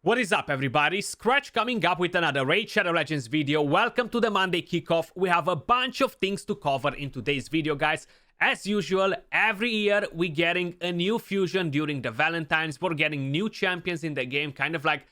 What is up, everybody? Skratch coming up with another Raid Shadow Legends video. Welcome to the Monday kickoff. We have a bunch of things to cover in today's video, guys. As usual, every year we're getting a new fusion during the Valentines. We're getting new champions in the game, kind of like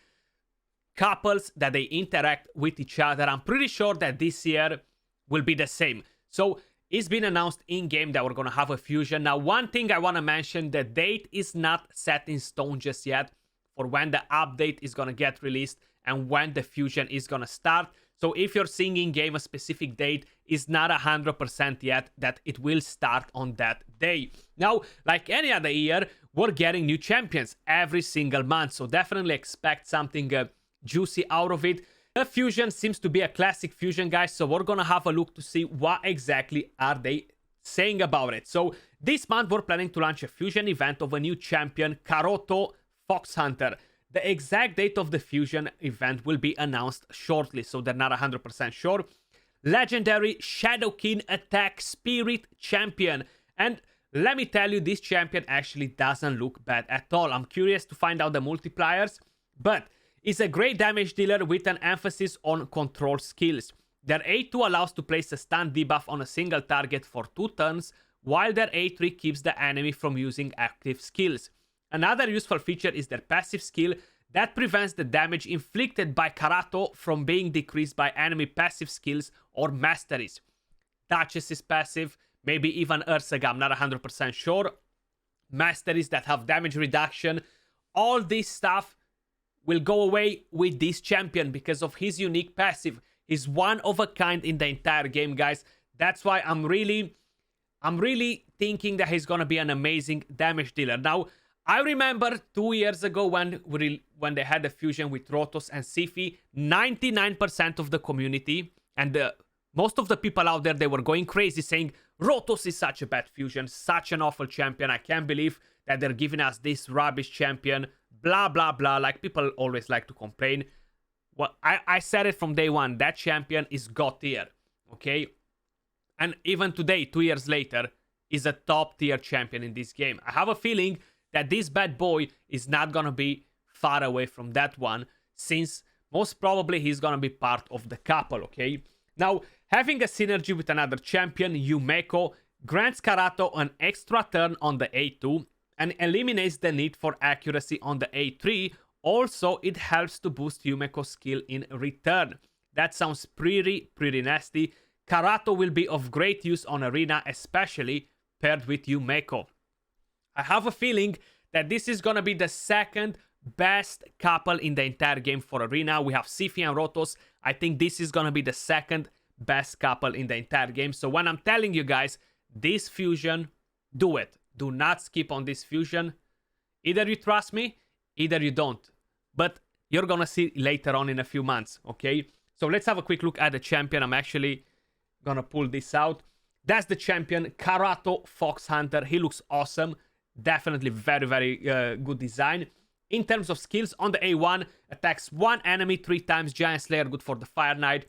couples that they interact with each other. I'm pretty sure that this year will be the same. So it's been announced in-game that we're going to have a fusion. Now, one thing I want to mention, the date is not set in stone just yet for when the update is going to get released and when the fusion is going to start. So if you're seeing in-game a specific date, it's not 100% yet that it will start on that day. Now, like any other year, we're getting new champions every single month. So definitely expect something juicy out of it. The fusion seems to be a classic fusion, guys. So we're going to have a look to see what exactly are they saying about it. So this month, we're planning to launch a fusion event of a new champion, Karoto Fox Hunter. The exact date of the fusion event will be announced shortly, so they're not 100% sure. Legendary Shadowkin Attack Spirit Champion. And let me tell you, this champion actually doesn't look bad at all. I'm curious to find out the multipliers, but it's a great damage dealer with an emphasis on control skills. Their A2 allows to place a stun debuff on a single target for 2 turns, while their A3 keeps the enemy from using active skills. Another useful feature is their passive skill that prevents the damage inflicted by Karato from being decreased by enemy passive skills or masteries. Duchess is passive, maybe even Ursaga, I'm not 100% sure. Masteries that have damage reduction, all this stuff will go away with this champion because of his unique passive. He's one of a kind in the entire game, guys. That's why I'm really thinking that he's gonna be an amazing damage dealer. Now, I remember 2 years ago when they had a fusion with Rotos and Sifi, 99% of the community and most of the people out there, they were going crazy saying, Rotos is such a bad fusion, such an awful champion. I can't believe that they're giving us this rubbish champion, blah, blah, blah. Like, people always like to complain. Well, I said it from day one, that champion is God tier, okay? And even today, 2 years later, is a top tier champion in this game. I have a feeling that this bad boy is not gonna be far away from that one, since most probably he's gonna be part of the couple, okay? Now, having a synergy with another champion, Yumeko, grants Karato an extra turn on the A2 and eliminates the need for accuracy on the A3. Also, it helps to boost Yumeko's skill in return. That sounds pretty nasty. Karato will be of great use on Arena, especially paired with Yumeko. I have a feeling that this is going to be the second best couple in the entire game for Arena. We have Sifi and Rotos. I think this is going to be the second best couple in the entire game. So when I'm telling you guys, this fusion, do it. Do not skip on this fusion. Either you trust me, either you don't. But you're going to see later on in a few months, okay? So let's have a quick look at the champion. I'm actually going to pull this out. That's the champion, Karoto Fox Hunter. He looks awesome. Definitely very good design. In terms of skills, on the A1, attacks one enemy 3 times. Giant Slayer, good for the Fire Knight.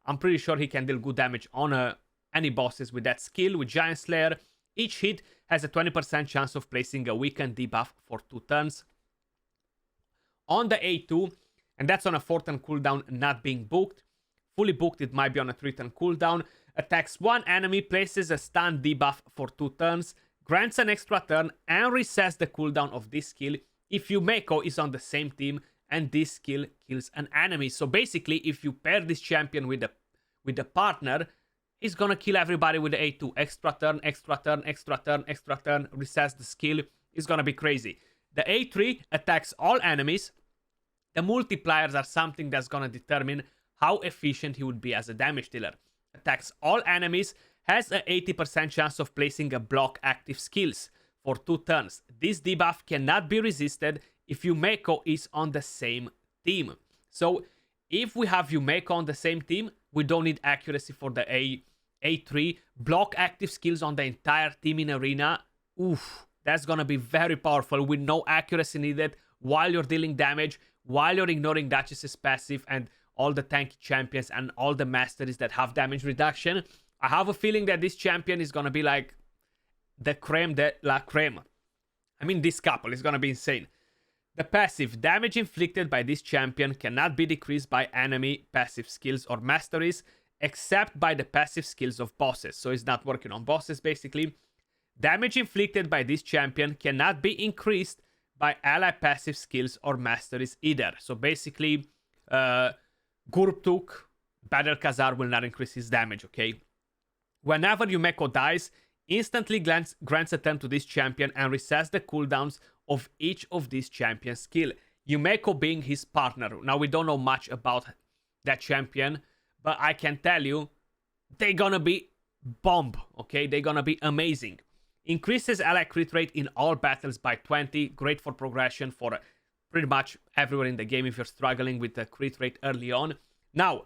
I'm pretty sure he can deal good damage on any bosses with that skill. With Giant Slayer, each hit has a 20% chance of placing a weakened debuff for 2 turns. On the A2, and that's on a 4-turn cooldown not being booked. Fully booked, it might be on a 3-turn cooldown. Attacks one enemy, places a stun debuff for 2 turns. Grants an extra turn and resets the cooldown of this skill if Yumeko is on the same team and this skill kills an enemy. So basically, if you pair this champion with the partner, he's gonna kill everybody with the A2. Extra turn, extra turn, extra turn, extra turn, resets the skill. It's gonna be crazy. The A3 attacks all enemies. The multipliers are something that's gonna determine how efficient he would be as a damage dealer. Attacks all enemies, has an 80% chance of placing a block active skills for 2 turns. This debuff cannot be resisted if Yumeko is on the same team. So if we have Yumeko on the same team, we don't need accuracy for the A3. Block active skills on the entire team in Arena. Oof, that's gonna be very powerful with no accuracy needed while you're dealing damage, while you're ignoring Duchess's passive and all the tanky champions and all the masteries that have damage reduction. I have a feeling that this champion is going to be like the creme de la creme. I mean, this couple is going to be insane. The passive damage inflicted by this champion cannot be decreased by enemy passive skills or masteries, except by the passive skills of bosses. So it's not working on bosses, basically. Damage inflicted by this champion cannot be increased by ally passive skills or masteries either. So basically, Gurptuk, Battle Khazar will not increase his damage, okay? Whenever Yumeko dies, instantly grants a turn to this champion and resets the cooldowns of each of these champions' skill. Yumeko being his partner. Now, we don't know much about that champion, but I can tell you, they're gonna be bomb, okay? They're gonna be amazing. Increases ally crit rate in all battles by 20. Great for progression for pretty much everywhere in the game if you're struggling with the crit rate early on. Now,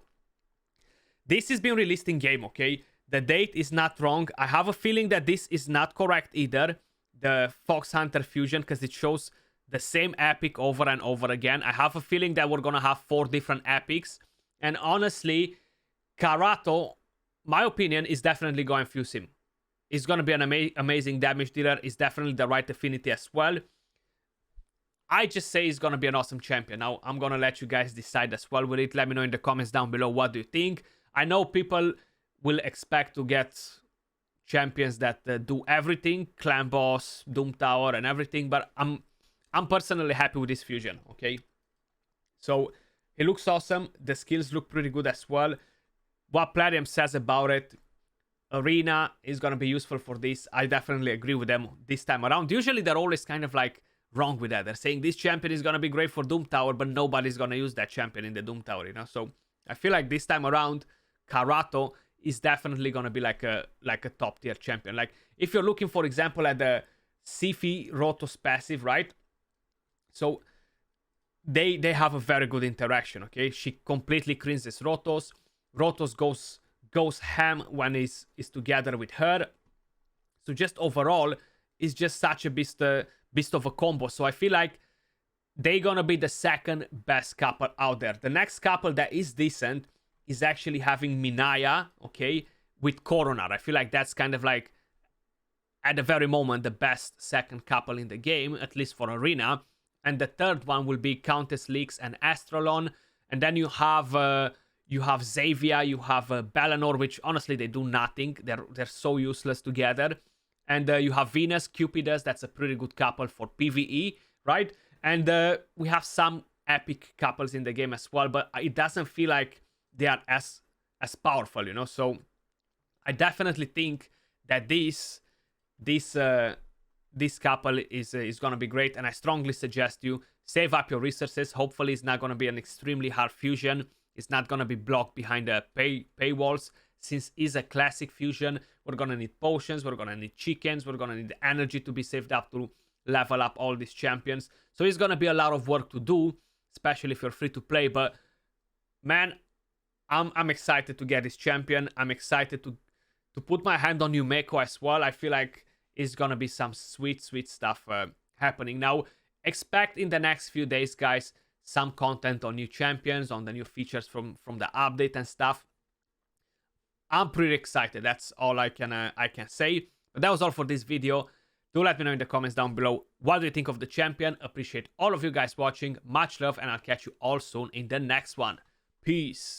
this is being released in game, okay? The date is not wrong. I have a feeling that this is not correct either, the Fox Hunter fusion, because it shows the same epic over and over again. I have a feeling that we're gonna have 4 different epics. And honestly, Karato, my opinion, is definitely going to fuse him. He's going to be an amazing damage dealer. He's definitely the right affinity as well. I just say he's going to be an awesome champion. Now, I'm going to let you guys decide as well with it. Let me know in the comments down below what do you think. I know people will expect to get champions that do everything. Clan Boss, Doom Tower, and everything. But I'm personally happy with this fusion, okay? So, it looks awesome. The skills look pretty good as well. What Plarium says about it, Arena is going to be useful for this. I definitely agree with them this time around. Usually they're always kind of like wrong with that. They're saying this champion is going to be great for Doom Tower, but nobody's going to use that champion in the Doom Tower, you know? So I feel like this time around, Karato is definitely going to be like a top tier champion. Like if you're looking, for example, at the Sifi Rotos passive, right? So they have a very good interaction, okay? She completely cleanses Rotos. Rotos goes ham when he's together with her. So just overall, it's just such a beast of a combo. So I feel like they're gonna be the second best couple out there. The next couple that is decent is actually having Minaya, okay, with Coronar. I feel like that's kind of like, at the very moment, the best second couple in the game, at least for Arena. And the third one will be Countess Leaks and Astralon. And then you have Xavier, you have Bellanor, which honestly they do nothing. They're so useless together. And you have Venus, Cupidus. That's a pretty good couple for PvE, right? And we have some epic couples in the game as well, but it doesn't feel like they are as powerful, you know. So I definitely think that this couple is gonna be great, and I strongly suggest you save up your resources. Hopefully, it's not gonna be an extremely hard fusion. It's not going to be blocked behind the paywalls. Since it's a classic fusion, we're going to need potions, we're going to need chickens, we're going to need energy to be saved up to level up all these champions. So it's going to be a lot of work to do, especially if you're free to play. But man, I'm excited to get this champion. I'm excited to put my hand on Yumeko as well. I feel like it's going to be some sweet stuff happening. Now, expect in the next few days, guys, some content on new champions, on the new features from the update and stuff. I'm pretty excited. That's all I can say. But that was all for this video. Do let me know in the comments down below what do you think of the champion. Appreciate all of you guys watching. Much love, and I'll catch you all soon in the next one. Peace.